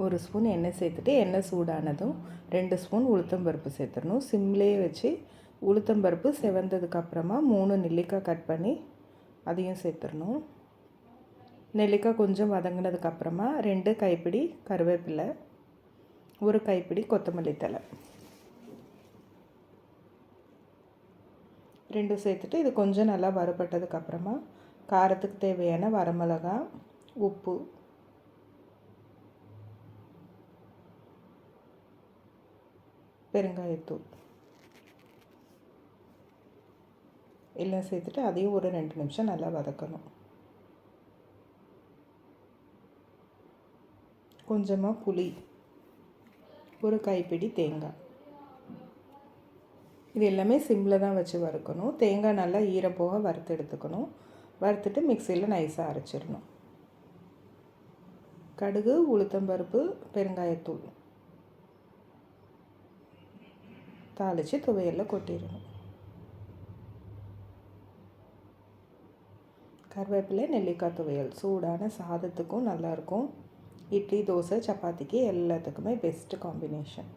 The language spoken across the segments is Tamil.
ஒரு ஸ்பூன் எண்ணெய் சேர்த்துட்டு எண்ணெய் சூடானதும் 2 ஸ்பூன் உளுத்தம்பருப்பு சேர்த்துடணும். சிம்லேயே வச்சு உளுத்தம்பருப்பு செவந்ததுக்கப்புறமா 3 நெல்லிக்காய் கட் பண்ணி அதையும் சேர்த்துடணும். நெல்லிக்காய் கொஞ்சம் வதங்கினதுக்கப்புறமா 2 கைப்பிடி கருவேப்பிலை, 1 கைப்பிடி கொத்தமல்லி தழை 2 சேர்த்துட்டு இது கொஞ்சம் நல்லா வறுபட்டதுக்கப்புறமா காரத்துக்கு தேவையான வரமிளகா, உப்பு, பெருங்காயத்தூள் எல்லாம் சேர்த்துட்டு அதையும் ஒரு 2 நிமிஷம் நல்லா வதக்கணும். கொஞ்சமாக புளி, 1 கைப்பிடி தேங்காய், இது எல்லாமே சிம்மில் தான் வச்சு வறுக்கணும். தேங்காய் நல்லா ஈரப்போக வறுத்து எடுத்துக்கணும். வறுத்துட்டு மிக்சியில் நைஸாக அரைச்சிடணும். கடுகு, உளுத்தம்பருப்பு, பெருங்காயத்தூள் தாளித்து துவையலில் கொட்டிடணும். கருவேப்பிலை நெல்லிக்காய் துவையல் சூடான சாதத்துக்கும் நல்லாயிருக்கும். இட்லி, தோசை, சப்பாத்திக்கு எல்லாத்துக்குமே பெஸ்ட்டு காம்பினேஷன்.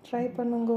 ட்ரை பண்ணுங்க.